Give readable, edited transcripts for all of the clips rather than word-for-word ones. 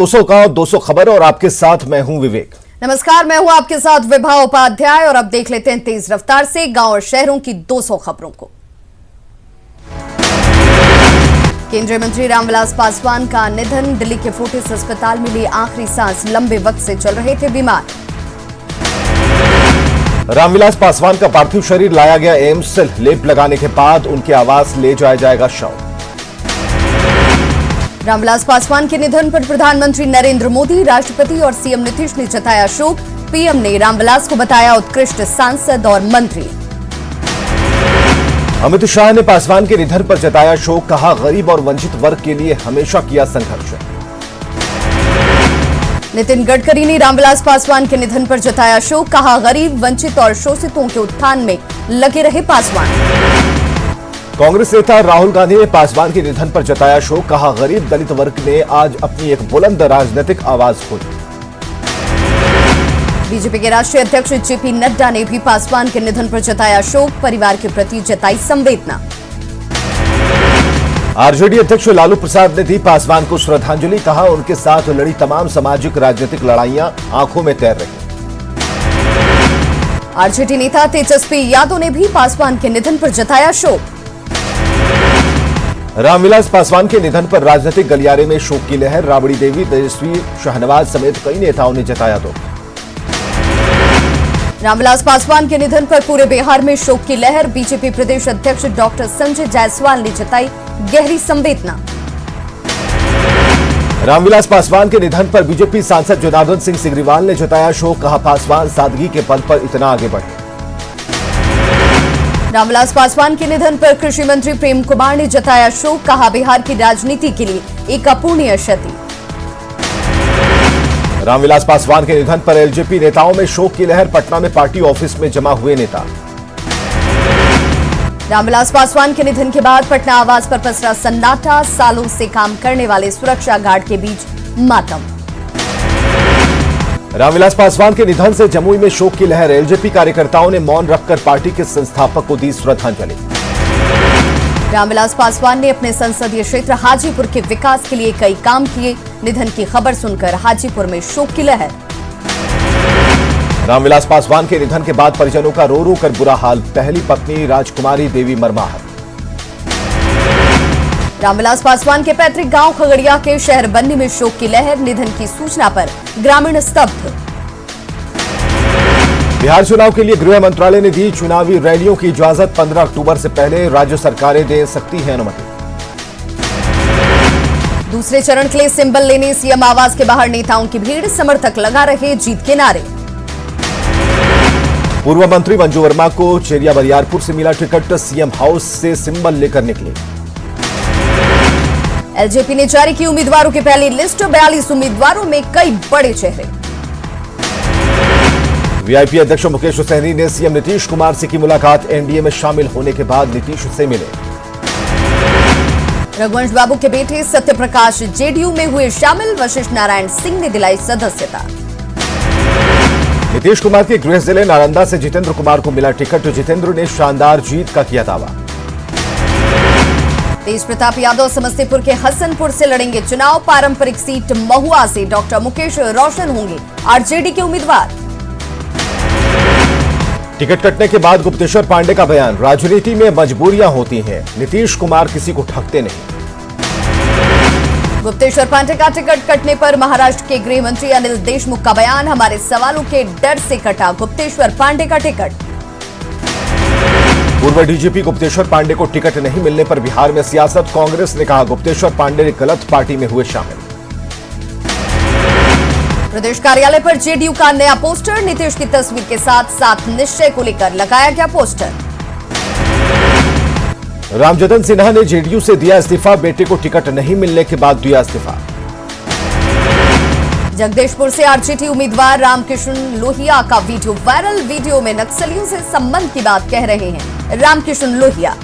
200 गांव 200 खबर और आपके साथ मैं हूं विवेक। नमस्कार, मैं हूं आपके साथ विभा उपाध्याय और अब देख लेते हैं तेज रफ्तार से गांव और शहरों की 200 खबरों को। केंद्रीय मंत्री रामविलास पासवान का निधन। दिल्ली के फोर्टिस अस्पताल में लिए आखिरी सांस, लंबे वक्त से चल रहे थे बीमार। रामविलास पासवान का पार्थिव शरीर लाया गया एम्स। लेप लगाने के बाद उनके आवास ले जाया जाएगा शव। रामविलास पासवान के निधन पर प्रधानमंत्री नरेंद्र मोदी, राष्ट्रपति और सीएम नीतीश ने जताया शोक। पीएम ने रामविलास को बताया उत्कृष्ट सांसद और मंत्री। अमित शाह ने पासवान के निधन पर जताया शोक, कहा गरीब और वंचित वर्ग के लिए हमेशा किया संघर्ष। नितिन गडकरी ने रामविलास पासवान के निधन पर जताया शोक, कहा गरीब, वंचित और शोषितों के उत्थान में लगे रहे पासवान। कांग्रेस नेता राहुल गांधी ने पासवान के निधन पर जताया शोक, कहा गरीब दलित वर्ग ने आज अपनी एक बुलंद राजनीतिक आवाज खोई। बीजेपी के राष्ट्रीय अध्यक्ष जेपी नड्डा ने भी पासवान के निधन पर जताया शोक, परिवार के प्रति जताई संवेदना। आरजेडी अध्यक्ष लालू प्रसाद ने दी पासवान को श्रद्धांजलि, कहा उनके साथ लड़ी तमाम सामाजिक राजनीतिक लड़ाइयां आंखों में तैर रही। आरजेडी नेता तेजस्वी यादव ने भी पासवान के निधन पर जताया शोक। रामविलास पासवान के निधन पर राजनीतिक गलियारे में शोक की लहर। राबड़ी देवी, तेजस्वी, शाहनवाज समेत कई नेताओं ने जताया दुख। रामविलास पासवान के निधन पर पूरे बिहार में शोक की लहर। बीजेपी प्रदेश अध्यक्ष डॉक्टर संजय जायसवाल ने जताई गहरी संवेदना। रामविलास पासवान के निधन पर बीजेपी सांसद जनार्दन सिंह सिग्रीवाल ने जताया शोक, कहा पासवान सादगी के पल पर इतना आगे बढ़े। रामविलास पासवान के निधन पर कृषि मंत्री प्रेम कुमार ने जताया शोक, कहा बिहार की राजनीति के लिए एक अपूर्णीय क्षति। रामविलास पासवान के निधन पर एलजेपी नेताओं में शोक की लहर। पटना में पार्टी ऑफिस में जमा हुए नेता। रामविलास पासवान के निधन के बाद पटना आवास पर पसरा सन्नाटा। सालों से काम करने वाले सुरक्षा गार्ड के बीच मातम। रामविलास पासवान के निधन से जमुई में शोक की लहर। एलजेपी कार्यकर्ताओं ने मौन रखकर पार्टी के संस्थापक को दी श्रद्धांजलि। रामविलास पासवान ने अपने संसदीय क्षेत्र हाजीपुर के विकास के लिए कई काम किए। निधन की खबर सुनकर हाजीपुर में शोक की लहर। रामविलास पासवान के निधन के बाद परिजनों का रो रो कर बुरा हाल। पहली पत्नी राजकुमारी देवी मरमाहत। रामविलास पासवान के पैतृक गांव खगड़िया के शहर बन्नी में शोक की लहर। निधन की सूचना पर ग्रामीण स्तब्ध। बिहार चुनाव के लिए गृह मंत्रालय ने दी चुनावी रैलियों की इजाजत। 15 अक्टूबर से पहले राज्य सरकारें दे सकती हैं अनुमति। दूसरे चरण के लिए सिंबल लेने सीएम आवास के बाहर नेताओं की भीड़। समर्थक लगा रहे जीत के नारे। पूर्व मंत्री मंजू वर्मा को चेरिया बरियारपुर से मिला टिकट। सीएम हाउस से सिंबल लेकर निकले। एलजेपी ने जारी की उम्मीदवारों की पहली लिस्ट। 42 उम्मीदवारों में कई बड़े चेहरे। वीआईपी अध्यक्ष मुकेश सहनी ने सीएम नीतीश कुमार से की मुलाकात। एनडीए में शामिल होने के बाद नीतीश से मिले। रघुवंश बाबू के बेटे सत्यप्रकाश जेडीयू में हुए शामिल। वशिष्ठ नारायण सिंह ने दिलाई सदस्यता। नीतीश कुमार के गृह जिले नालंदा से जितेंद्र कुमार को मिला टिकट। जितेंद्र ने शानदार जीत का किया दावा। तेज प्रताप यादव समस्तीपुर के हसनपुर से लड़ेंगे चुनाव। पारंपरिक सीट महुआ से डॉक्टर मुकेश रोशन होंगे आरजेडी के उम्मीदवार। टिकट कटने के बाद गुप्तेश्वर पांडे का बयान। राजनीति में मजबूरियां होती हैं, नीतीश कुमार किसी को ठगते नहीं। गुप्तेश्वर पांडे का टिकट कटने पर महाराष्ट्र के गृह मंत्री अनिल देशमुख का बयान। हमारे सवालों के डर से कटा गुप्तेश्वर पांडे का टिकट। पूर्व डीजीपी गुप्तेश्वर पांडे को टिकट नहीं मिलने पर बिहार में सियासत। कांग्रेस ने कहा गुप्तेश्वर पांडे ने गलत पार्टी में हुए शामिल। प्रदेश कार्यालय पर जेडीयू का नया पोस्टर। नीतीश की तस्वीर के साथ 7 निश्चय को लेकर लगाया गया पोस्टर। रामजतन सिन्हा ने जेडीयू से दिया इस्तीफा। बेटे को टिकट नहीं मिलने के बाद दिया इस्तीफा। जगदीशपुर से आरजेडी उम्मीदवार रामकिशन लोहिया का वीडियो वायरल। वीडियो में नक्सलियों से संबंध की बात कह रहे हैं रामकिशन लोहिया।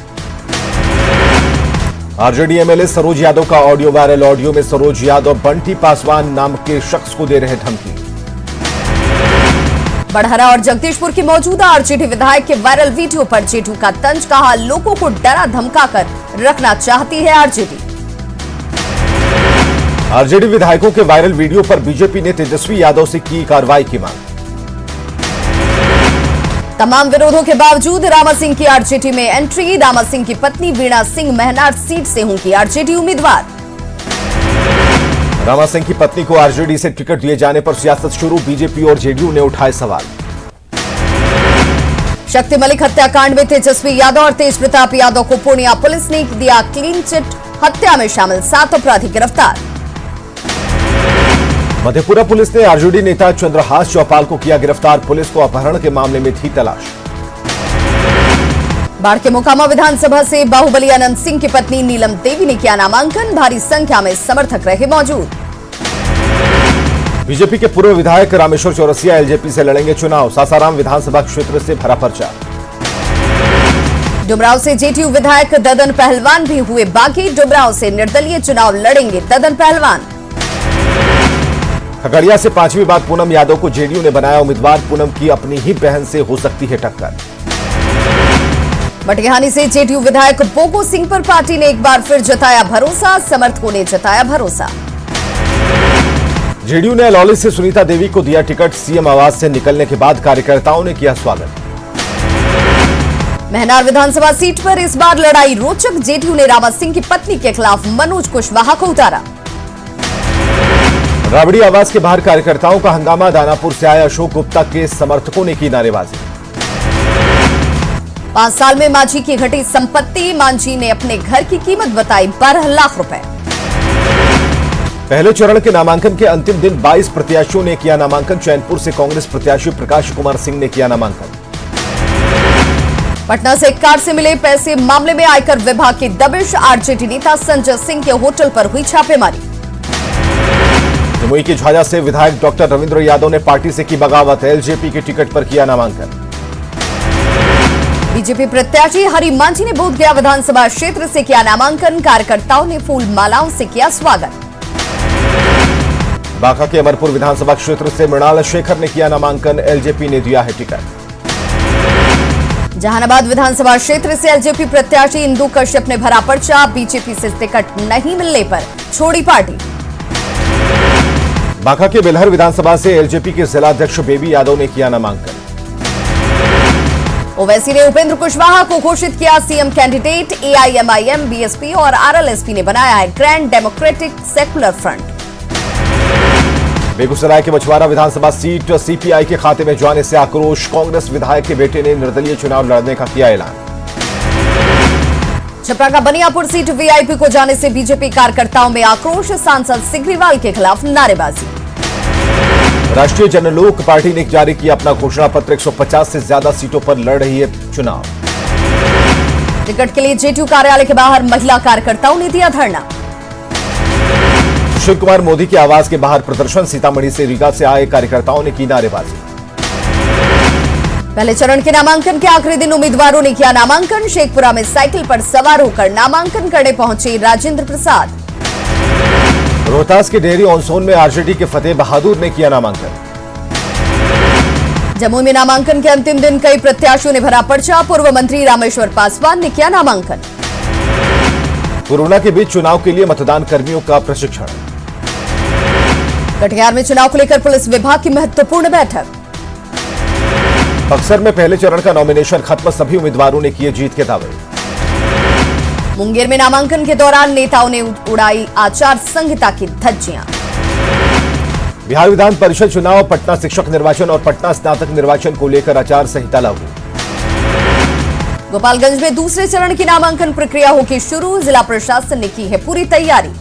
आरजेडी एमएलए सरोज यादव का ऑडियो वायरल। ऑडियो में सरोज यादव बंटी पासवान नाम के शख्स को दे रहे धमकी। बढ़हरा और जगदीशपुर के मौजूदा आरजेडी विधायक के वायरल वीडियो पर जेडीयू का तंज। कहा लोगों को डरा धमका कर रखना चाहती है आरजेडी। आरजेडी विधायकों के वायरल वीडियो पर बीजेपी ने तेजस्वी यादव से की कार्रवाई की मांग। तमाम विरोधों के बावजूद रामा सिंह की आरजेडी में एंट्री। रामा सिंह की पत्नी वीणा सिंह महनार सीट से होंगी आरजेडी उम्मीदवार। रामा सिंह की पत्नी को आरजेडी से टिकट दिए जाने पर सियासत शुरू। बीजेपी और जेडीयू ने उठाए सवाल। शक्ति मलिक हत्याकांड में तेजस्वी यादव और तेज प्रताप यादव को पूर्णिया पुलिस ने दिया क्लीन चिट। हत्या में शामिल 7 अपराधी गिरफ्तार। मधेपुरा पुलिस ने आरजेडी नेता चंद्रहास चौपाल को किया गिरफ्तार। पुलिस को अपहरण के मामले में थी तलाश। बाढ़ के मोकामा विधानसभा से बाहुबली अनंत सिंह की पत्नी नीलम देवी ने किया नामांकन। भारी संख्या में समर्थक रहे मौजूद। बीजेपी के पूर्व विधायक रामेश्वर चौरसिया एलजेपी से लड़ेंगे चुनाव। सासाराम विधानसभा क्षेत्र से भरा पर्चा। डुमराव से जेडीयू विधायक ददन पहलवान भी हुए बागी। डुमराव से निर्दलीय चुनाव लड़ेंगे ददन पहलवान। खगड़िया से 5वीं बार पूनम यादव को जेडीयू ने बनाया उम्मीदवार। पूनम की अपनी ही बहन से हो सकती है टक्कर। मटिहानी से जेडीयू विधायक बोगो सिंह पर पार्टी ने एक बार फिर जताया भरोसा। समर्थकों ने जताया भरोसा। जेडीयू ने अलौली से सुनीता देवी को दिया टिकट। सीएम आवास से निकलने के बाद कार्यकर्ताओं ने किया स्वागत। महनार विधानसभा सीट पर इस बार लड़ाई रोचक। जेडीयू ने रामा सिंह की पत्नी के खिलाफ मनोज कुशवाहा को उतारा। राबड़ी आवास के बाहर कार्यकर्ताओं का हंगामा। दानापुर से आए अशोक गुप्ता के समर्थकों ने की नारेबाजी। 5 साल में मांझी की घटी संपत्ति। मांझी ने अपने घर की कीमत बताई 12 लाख रुपए। पहले चरण के नामांकन के अंतिम दिन 22 प्रत्याशियों ने किया नामांकन। चैनपुर से कांग्रेस प्रत्याशी प्रकाश कुमार सिंह ने किया नामांकन। पटना से एक कार से मिले पैसे मामले में आयकर विभाग की दबिश। आरजेडी नेता संजय सिंह के होटल पर हुई छापेमारी। जमुई की झाझा से विधायक डॉक्टर रविंद्र यादव ने पार्टी से की बगावत। एलजेपी के टिकट पर किया नामांकन। बीजेपी प्रत्याशी हरि मांझी ने बोधगया विधानसभा क्षेत्र से किया नामांकन। कार्यकर्ताओं ने फूल मालाओं से किया स्वागत। बांका के अमरपुर विधानसभा क्षेत्र से मृणाल शेखर ने किया नामांकन। एलजेपी ने दिया है टिकट। जहानाबाद विधानसभा क्षेत्र से एलजेपी प्रत्याशी इंदु कश्यप ने भरा पर्चा। बीजेपी से टिकट नहीं मिलने पर छोड़ी पार्टी। बांका के बेलहर विधानसभा से एलजेपी के जिलाध्यक्ष बेबी यादव ने किया नामांकन। ओवैसी ने उपेंद्र कुशवाहा को घोषित किया सीएम कैंडिडेट। एआईएमआईएम, बीएसपी और आरएलएसपी ने बनाया है grand democratic secular front. Begusarai के बछवाड़ा विधानसभा सीट सीपीआई के खाते में जाने से आक्रोश। कांग्रेस विधायक के बेटे ने निर्दलीय चुनाव लड़ने का किया ऐलान। छपरा का बनियापुर सीट वीआईपी को जाने से बीजेपी कार्यकर्ताओं में आक्रोश। सांसद सिग्रीवाल के खिलाफ नारेबाजी। राष्ट्रीय जनलोक पार्टी ने जारी किया अपना घोषणा पत्र। 150 से ज्यादा सीटों पर लड़ रही है चुनाव। टिकट के लिए जेडीयू कार्यालय के बाहर महिला कार्यकर्ताओं ने दिया धरना। सुशील कुमार मोदी के आवास के बाहर प्रदर्शन। सीतामढ़ी से रीगा से आए कार्यकर्ताओं ने की नारेबाजी। पहले चरण के नामांकन के आखिरी दिन उम्मीदवारों ने किया नामांकन। शेखपुरा में साइकिल पर सवार होकर नामांकन करने पहुंचे राजेंद्र प्रसाद। रोहतास के डेहरी ऑन सोन में आरजेडी के फतेह बहादुर ने किया नामांकन। जमुई में नामांकन के अंतिम दिन कई प्रत्याशियों ने भरा पर्चा। पूर्व मंत्री रामेश्वर पासवान ने किया नामांकन। कोरोना के बीच चुनाव के लिए मतदान कर्मियों का प्रशिक्षण। कटिहार में चुनाव को लेकर पुलिस विभाग की महत्वपूर्ण बैठक। बक्सर में पहले चरण का नॉमिनेशन खत्म। सभी उम्मीदवारों ने किए जीत के दावे। मुंगेर में नामांकन के दौरान नेताओं ने उड़ाई आचार संहिता की धज्जियां। बिहार विधान परिषद चुनाव, पटना शिक्षक निर्वाचन और पटना स्नातक निर्वाचन को लेकर आचार संहिता लागू। गोपालगंज में दूसरे चरण की नामांकन प्रक्रिया होगी शुरू। जिला प्रशासन ने की है पूरी तैयारी।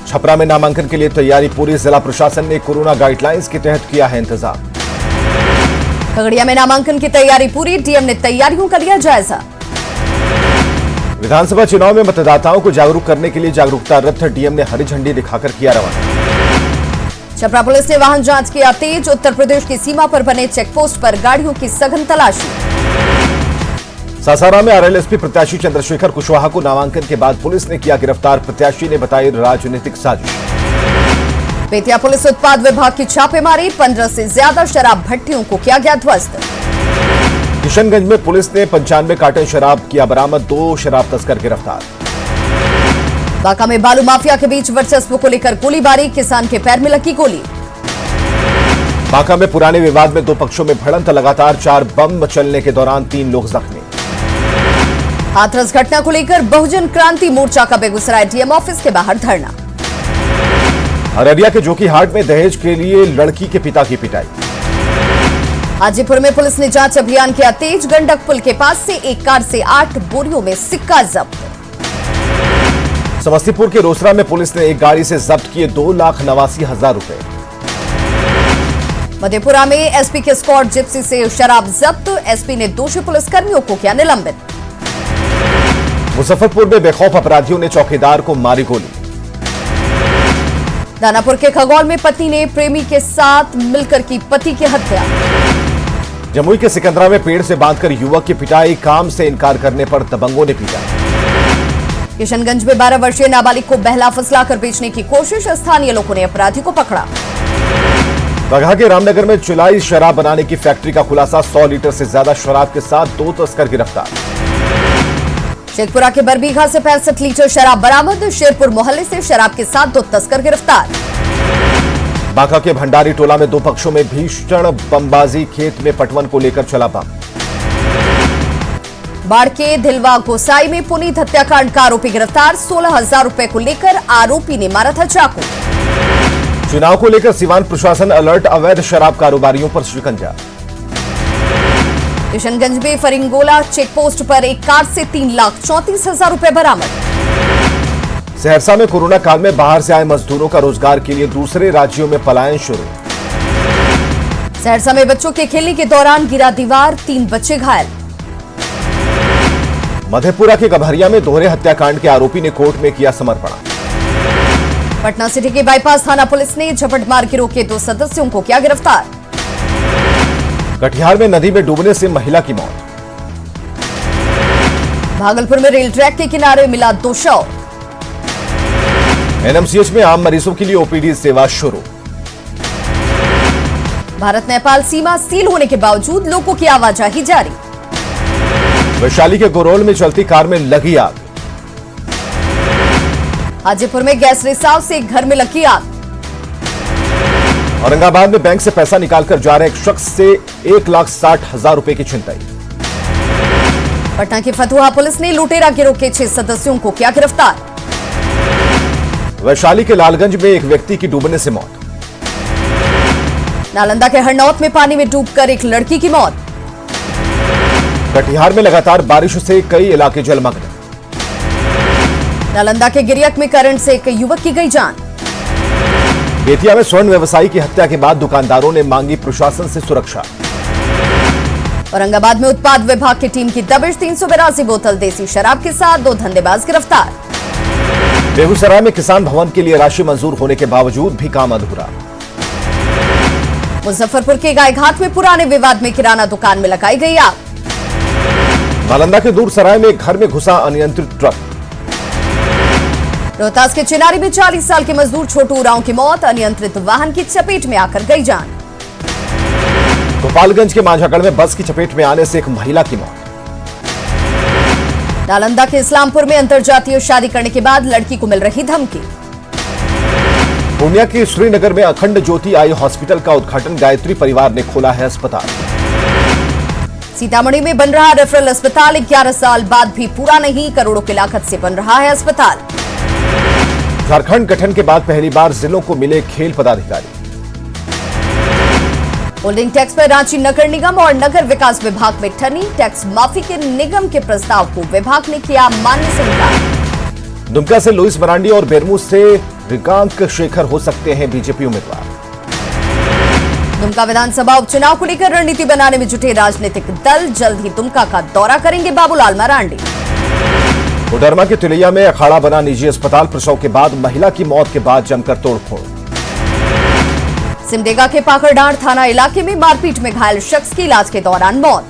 छपरा में नामांकन के लिए तैयारी पूरी। जिला प्रशासन ने कोरोना गाइडलाइंस के तहत किया है इंतजाम। खगड़िया में नामांकन की तैयारी पूरी। डीएम ने तैयारियों का लिया जायजा। विधानसभा चुनाव में मतदाताओं को जागरूक करने के लिए जागरूकता रथ डीएम ने हरी झंडी दिखाकर किया रवाना। छपरा पुलिस ने वाहन जांच किया तेज। उत्तर प्रदेश की सीमा पर बने चेकपोस्ट पर गाड़ियों की सघन तलाशी। सासाराम में आरएलएसपी प्रत्याशी चंद्रशेखर कुशवाहा को नामांकन के बाद पुलिस ने किया गिरफ्तार। प्रत्याशी ने बताई राजनीतिक साजिश। बेतिया पुलिस उत्पाद विभाग की छापेमारी। 15 से ज्यादा शराब भट्टियों को किया गया ध्वस्त। किशनगंज में पुलिस ने 95 कार्टन शराब किया बरामद। 2 शराब तस्कर गिरफ्तार। बांका में बालू माफिया के बीच वर्चस्व को लेकर गोलीबारी, किसान के पैर में लगी गोली। बांका में पुराने विवाद में दो पक्षों में भिड़ंत, लगातार 4 बम चलने के दौरान 3 लोग जख्मी। हाथरस घटना को लेकर बहुजन क्रांति मोर्चा का बेगूसराय डीएम ऑफिस के बाहर धरना। अररिया के जोकीहाट में दहेज के लिए लड़की के पिता की पिटाई। हाजीपुर में पुलिस ने जांच अभियान किया तेज, गंडक पुल के पास से एक कार से 8 बोरियों में सिक्का जब्त। समस्तीपुर के रोसड़ा में पुलिस ने एक गाड़ी से जब्त किए 2,89,000 रुपए। मधेपुरा में एसपी के स्क्वाड जिप्सी से शराब जब्त, एसपी ने दोषी पुलिसकर्मियों को किया निलंबित। मुजफ्फरपुर में बेखौफ अपराधियों ने चौकीदार को मारी गोली। दानापुर के खगौल में पति ने प्रेमी के साथ मिलकर की पति की हत्या। जमुई के सिकंदरा में पेड़ से बांधकर युवक की पिटाई, काम से इनकार करने पर दबंगों ने पीटा। किशनगंज में 12 वर्षीय नाबालिग को बहला फुसलाकर बेचने की कोशिश, स्थानीय लोगों ने अपराधी को पकड़ा। बगहा के रामनगर में चुलाई शराब बनाने की फैक्ट्री का खुलासा, 100 लीटर से ज्यादा शराब के साथ 2 तस्कर गिरफ्तार। शेखपुरा के बरबीघा से 65 लीटर शराब बरामद, शेरपुर मोहल्ले से शराब के साथ 2 तस्कर गिरफ्तार। बांका के भंडारी टोला में 2 पक्षों में भीषण बमबाजी, खेत में पटवन को लेकर चला बम। बाढ़ के धिलवा गोसाई में पुनीत हत्याकांड का आरोपी गिरफ्तार, 16,000 रुपए को लेकर आरोपी ने मारा था चाकू। चुनाव को लेकर सीवान प्रशासन अलर्ट, अवैध शराब कारोबारियों पर शिकंजा। किशनगंज में फरिंगोला चेकपोस्ट पर एक कार से 3,34,000 रुपए बरामद। सहरसा में कोरोना काल में बाहर से आए मजदूरों का रोजगार के लिए दूसरे राज्यों में पलायन शुरू। सहरसा में बच्चों के खेलने के दौरान गिरा दीवार, 3 बच्चे घायल। मधेपुरा के गभरिया में दोहरे हत्याकांड के आरोपी ने कोर्ट में किया समर्पण। पटना सिटी के बाईपास थाना पुलिस ने झपटमार गिरोह के 2 सदस्यों को किया गिरफ्तार। कटिहार में नदी में डूबने से महिला की मौत। भागलपुर में रेल ट्रैक के किनारे मिला 2 शव। एनएमसीएच में आम मरीजों के लिए ओपीडी सेवा शुरू। भारत नेपाल सीमा सील होने के बावजूद लोगों की आवाजाही जारी। वैशाली के गोरोल में चलती कार में लगी आग। हाजीपुर में गैस रिसाव से एक घर में लगी आग। औरंगाबाद में बैंक से पैसा निकालकर जा रहे एक शख्स से 1,60,000 रुपए की छिनताई। पटना की फतुहा पुलिस ने लुटेरा गिरोह के 6 सदस्यों को किया गिरफ्तार। वैशाली के लालगंज में एक व्यक्ति की डूबने से मौत। नालंदा के हरनौत में पानी में डूबकर एक लड़की की मौत। कटिहार में लगातार बारिश से कई इलाके जलमग्न। नालंदा के गिरियक में करंट से एक युवक की गई जान। बेतिया में स्वर्ण व्यवसायी की हत्या के बाद दुकानदारों ने मांगी प्रशासन से सुरक्षा। औरंगाबाद में उत्पाद विभाग की टीम की दबिश, 382 बोतल देसी शराब के साथ 2 धंधेबाज गिरफ्तार। बेगूसराय में किसान भवन के लिए राशि मंजूर होने के बावजूद भी काम अधूरा। मुजफ्फरपुर के गायघाट में पुराने विवाद में किराना दुकान में लगाई गई आग। नालंदा के दूरसराय में घर में घुसा अनियंत्रित ट्रक। रोहतास के चिनारी में 40 साल के मजदूर छोटू उरांव की मौत, अनियंत्रित वाहन की चपेट में आकर गई जान। गोपालगंज के मांझागढ़ में बस की चपेट में आने से एक महिला की मौत। नालंदा के इस्लामपुर में अंतरजातीय शादी करने के बाद लड़की को मिल रही धमकी। पूर्णिया के श्रीनगर में अखंड ज्योति आई हॉस्पिटल का उद्घाटन, गायत्री परिवार ने खोला है अस्पताल। सीतामढ़ी में बन रहा रेफरल अस्पताल, 11 साल बाद भी पूरा नहीं, करोड़ों की लागत से बन रहा है अस्पताल। झारखंड गठन के बाद पहली बार जिलों को मिले खेल पदाधिकारी। होल्डिंग टैक्स पर रांची नगर निगम और नगर विकास विभाग में ठनी, टैक्स माफी के निगम के प्रस्ताव को विभाग ने किया मान्य से इनकार। दुमका से लुइस मरांडी और बेरमू से रिकांक शेखर हो सकते हैं बीजेपी उम्मीदवार। दुमका विधानसभा उपचुनाव को लेकर रणनीति बनाने में जुटे राजनीतिक दल, जल्द ही दुमका का दौरा करेंगे बाबूलाल मरांडी। कोडरमा के तिलैया में अखाड़ा बना निजी अस्पताल, प्रसव के बाद महिला की मौत के बाद जमकर तोड़फोड़। सिमडेगा के पाकड़डांड थाना इलाके में मारपीट में घायल शख्स की इलाज के दौरान मौत।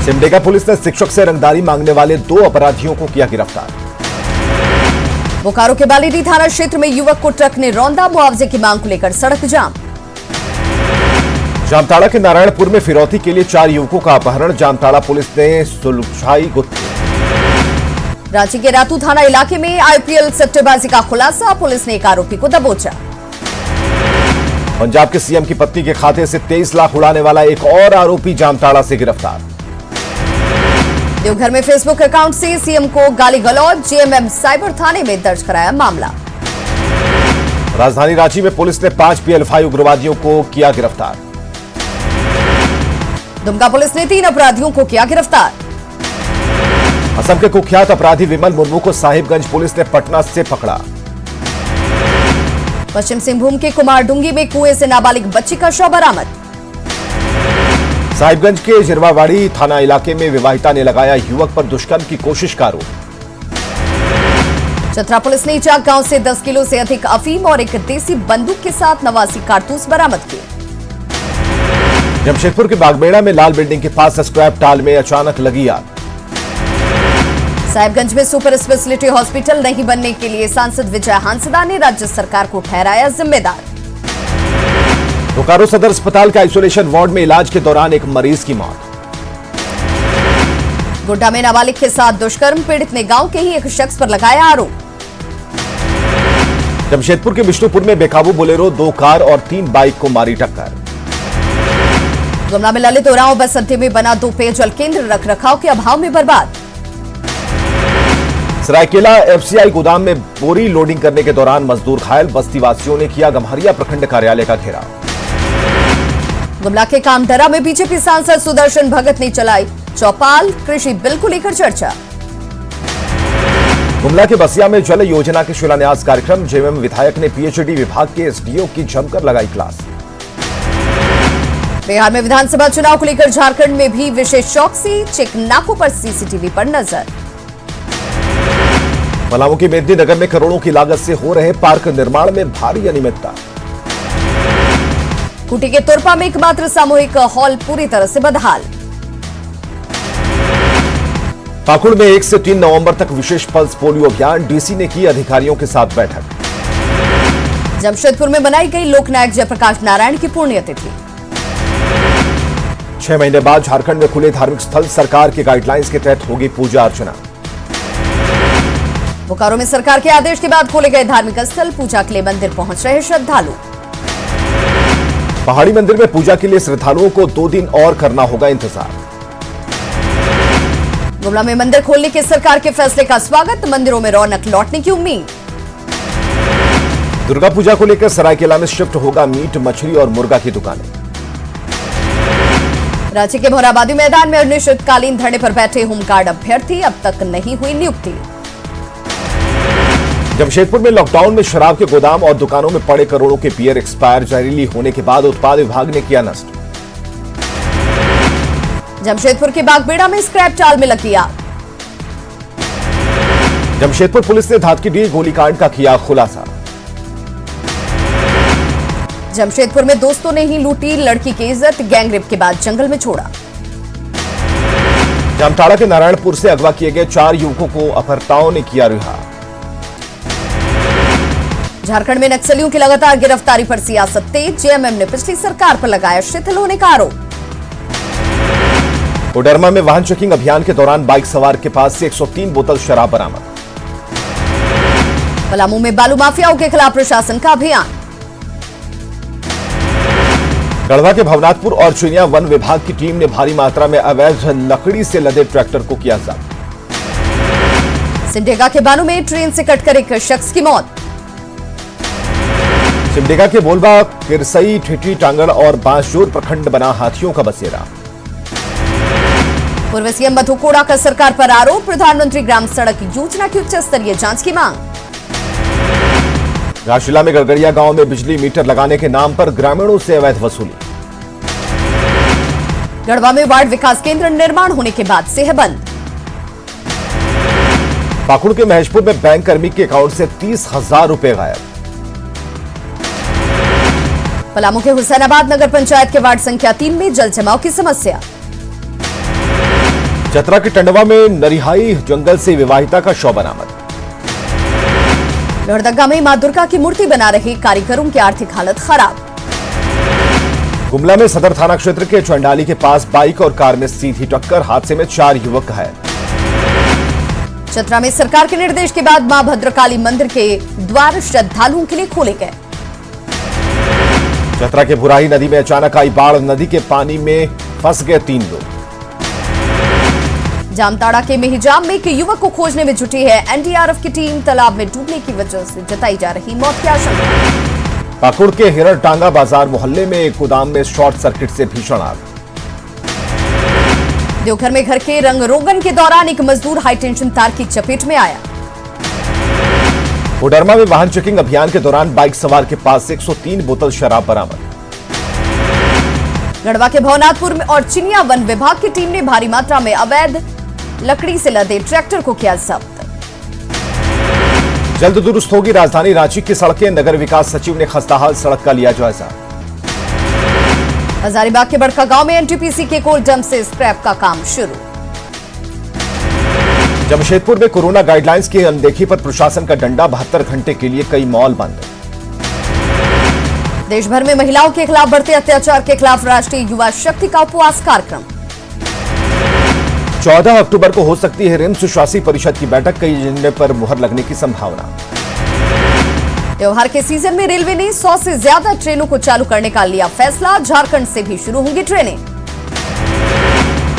सिमडेगा पुलिस ने शिक्षक से रंगदारी मांगने वाले 2 अपराधियों को किया गिरफ्तार। बोकारो के बालीडीह थाना क्षेत्र में युवक को ट्रक ने रौंदा, मुआवजे की मांग को लेकर सड़क जाम। जामताड़ा के नारायणपुर में फिरौती के लिए 4 युवकों का अपहरण, जामताड़ा पुलिस ने सुलझाई गुत्थी। रांची के रातू थाना इलाके में आईपीएल सट्टेबाजी का खुलासा, पुलिस ने एक आरोपी को दबोचा। पंजाब के सीएम की पत्नी के खाते से 23 लाख उड़ाने वाला एक और आरोपी जामताड़ा से गिरफ्तार। देवघर में फेसबुक अकाउंट से सीएम को गाली गलौज, जेएमएम साइबर थाने में दर्ज कराया मामला। राजधानी रांची में पुलिस ने 5 पीएलएफआई उग्रवादियों को किया गिरफ्तार। दुमका पुलिस ने 3 अपराधियों को किया गिरफ्तार। असम के कुख्यात अपराधी विमल मुर्मू को साहिबगंज पुलिस ने पटना से पकड़ा। पश्चिम सिंहभूम के कुमारडुंगी में कुएं से नाबालिग बच्ची का शव बरामद। साहिबगंज के जिरवावाड़ी थाना इलाके में विवाहिता ने लगाया युवक पर दुष्कर्म की कोशिश का आरोप। चतरा पुलिस ने चाक गांव से 10 किलो से अधिक अफीम और एक देसी बंदूक के साथ 89 कारतूस बरामद किए। जमशेदपुर के बागबेड़ा में लाल बिल्डिंग के पास स्क्रैप टाल में अचानक लगी आग। साहिबगंज में सुपर स्पेशलिटी हॉस्पिटल नहीं बनने के लिए सांसद विजय हांसदा ने राज्य सरकार को ठहराया जिम्मेदार। बोकारो सदर अस्पताल के आइसोलेशन वार्ड में इलाज के दौरान एक मरीज की मौत। गोड्डा में नाबालिग के साथ दुष्कर्म, पीड़ित ने गांव के ही एक शख्स पर लगाया आरोप। जमशेदपुर के विष्णुपुर में बेकाबू बोलेरो 2 कार और 3 बाइक को मारी टक्कर। गुमला में ललित उरांव बस अड्डे में बना 2 पेयजल केंद्र रखरखाव के अभाव में बर्बाद। सरायकेला एफसीआई गोदाम में बोरी लोडिंग करने के दौरान मजदूर घायल, बस्ती वासियों ने किया गम्हरिया प्रखंड कार्यालय का घेराव। गुमला के कामदरा में बीजेपी सांसद सुदर्शन भगत ने चलाई चौपाल, कृषि बिल को लेकर चर्चा। गुमला के बसिया में जल योजना के शिलान्यास कार्यक्रम, जेएमएम विधायक ने पीएचडी विभाग के एसडीओ की जमकर लगाई क्लास। बिहार में विधानसभा चुनाव को लेकर झारखंड में भी विशेष चौकसी, चेक नाकों पर सीसीटीवी पर नजर। पलामू के मेदिनीनगर में करोड़ों की लागत से हो रहे पार्क निर्माण में भारी अनियमितता। खूंटी के तुरपा में एकमात्र सामूहिक हॉल पूरी तरह से बदहाल। पाकुड़ में 1 से 3 नवंबर तक विशेष पल्स पोलियो अभियान, डीसी ने की अधिकारियों के साथ बैठक। जमशेदपुर में बनाई गई लोकनायक जयप्रकाश नारायण की पुण्यतिथि। 6 महीने बाद झारखंड में खुले धार्मिक स्थल, सरकार के गाइडलाइंस के तहत होगी पूजा अर्चना। बोकारो में सरकार के आदेश के बाद खोले गए धार्मिक स्थल, पूजा के लिए मंदिर पहुंच रहे श्रद्धालु। पहाड़ी मंदिर में पूजा के लिए श्रद्धालुओं को 2 दिन और करना होगा इंतजार। गुमला में मंदिर खोलने के सरकार के फैसले का स्वागत, मंदिरों में रौनक लौटने की उम्मीद। दुर्गा पूजा को लेकर सरायकेला में शिफ्ट होगा मीट, मछली और मुर्गा की दुकानें। रांची के मोराबादी मैदान में अनिश्चितकालीन धरने पर बैठे होमगार्ड अभ्यर्थी, अब तक नहीं हुई नियुक्ति। जमशेदपुर में लॉकडाउन में शराब के गोदाम और दुकानों में पड़े करोड़ों के बियर एक्सपायर जहरीली होने के बाद उत्पाद विभाग ने किया नष्ट। जमशेदपुर के बागबेड़ा में स्क्रैप टाल में लगी आग। जमशेदपुर पुलिस ने धातकीडीह गोलीकांड का किया खुलासा। जमशेदपुर में दोस्तों ने ही लूटी लड़की की इज्जत, गैंगरेप के बाद जंगल में छोड़ा। जामताड़ा के नारायणपुर से अगवा किए गए 4 युवकों को अपहर्ताओं ने किया रिहा। झारखंड में नक्सलियों की लगातार गिरफ्तारी पर सियासत तेज, जेएमएम ने पिछली सरकार पर लगाया शिथिल होने का आरोप। कोडरमा में वाहन चेकिंग अभियान के दौरान बाइक सवार के पास से 103 बोतल शराब बरामद। पलामू में बालू माफियाओं के खिलाफ प्रशासन का अभियान। गढ़वा के भवनाथपुर और चुनिया वन विभाग की टीम ने भारी मात्रा में अवैध लकड़ी से लदे ट्रैक्टर को किया जब्त। सिमडेगा के बानू में ट्रेन से कटकर एक शख्स की मौत। सिमडेगा के बोलबा, किरसई, ठिठी, टांगड़ और बांसजोर प्रखंड बना हाथियों का बसेरा। पूर्व सीएम मधु कोड़ा का सरकार पर आरोप, प्रधानमंत्री ग्राम सड़क योजना की उच्च स्तरीय जांच की मांग। घाटशिला में गड़गड़िया गांव में बिजली मीटर लगाने के नाम पर ग्रामीणों से अवैध वसूली। गढ़वा में वार्ड विकास केंद्र निर्माण होने के बाद से है बंद। पाकुड़ के महेशपुर में बैंक कर्मी के अकाउंट से 30,000 रुपए गायब। पलामू के हुसैनाबाद नगर पंचायत के वार्ड संख्या 3 में जल जमाव की समस्या। चतरा के टंडवा में नरिहाई जंगल से विवाहिता का शव बरामद। लोहरदगा में मां दुर्गा की मूर्ति बना रहे कारीगरों की आर्थिक हालत खराब। गुमला में सदर थाना क्षेत्र के चंडाली के पास बाइक और कार में सीधी टक्कर, हादसे में 4 युवक घायल। चतरा में सरकार के निर्देश के बाद मां भद्रकाली मंदिर के द्वार श्रद्धालुओं के लिए खोले गए। चतरा के बुराही नदी में अचानक आई बाढ़, नदी के पानी में फंस गए 3 लोग। जामताड़ा के मेहिजाम में एक युवक को खोजने में जुटी है एनडीआरएफ की टीम। तालाब में डूबने की वजह से जताई जा रही मौत की आशंका। पाकुड़ के हिरटांगा बाजार मोहल्ले में एक गोदाम में शॉर्ट सर्किट से भीषण आग। देवघर में घर के रंग रोगन के दौरान एक मजदूर हाईटेंशन तार की चपेट में आया। कोडरमा में वाहन चेकिंग अभियान के दौरान बाइक सवार के पास से 103 बोतल शराब बरामद। गढ़वा के भवनाथपुर में और चिनिया वन विभाग की टीम ने भारी मात्रा में अवैध लकड़ी से लदे ट्रैक्टर को किया जब्त। जल्द दुरुस्त होगी राजधानी रांची की सड़कें, नगर विकास सचिव ने खस्ताहाल सड़क का लिया जायजा। हजारीबाग के बड़का गांव में एनटीपीसी के कोल डंप से स्क्रैप का काम शुरू। जमशेदपुर में कोरोना गाइडलाइंस की अनदेखी पर प्रशासन का डंडा, 72 घंटे के लिए कई मॉल बंद। देश भर में महिलाओं के खिलाफ बढ़ते अत्याचार के खिलाफ राष्ट्रीय युवा शक्ति का उपवास कार्यक्रम। 14 अक्टूबर को हो सकती है रिम्स शासी परिषद की बैठक, कई एजेंडे पर मुहर लगने की संभावना। त्योहार के सीजन में रेलवे ने 100 से ज्यादा ट्रेनों को चालू करने का लिया फैसला। झारखंड से भी शुरू होंगी ट्रेनें।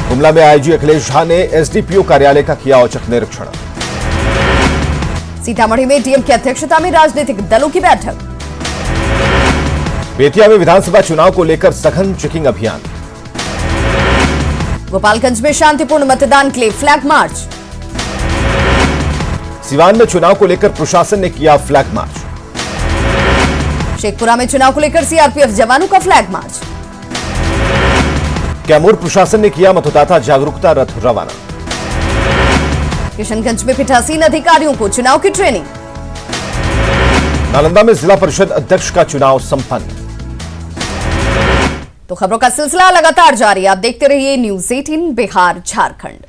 गुमला में आईजी अखिलेश झा ने एसडीपीओ कार्यालय का किया औचक निरीक्षण। सीतामढ़ी में डीएम की अध्यक्षता में राजनीतिक दलों की बैठक। बेतिया में विधानसभा चुनाव को लेकर सघन चेकिंग अभियान। गोपालगंज में शांतिपूर्ण मतदान के लिए फ्लैग मार्च। सिवान में चुनाव को लेकर प्रशासन ने किया फ्लैग मार्च। शेखपुरा में चुनाव को लेकर सीआरपीएफ जवानों का फ्लैग मार्च। कैमूर प्रशासन ने किया मतदाता जागरूकता रथ रवाना। किशनगंज में पीठासीन अधिकारियों को चुनाव की ट्रेनिंग। नालंदा में जिला परिषद अध्यक्ष का चुनाव संपन्न। तो खबरों का सिलसिला लगातार जारी। आप देखते रहिए न्यूज़ 18 बिहार झारखंड।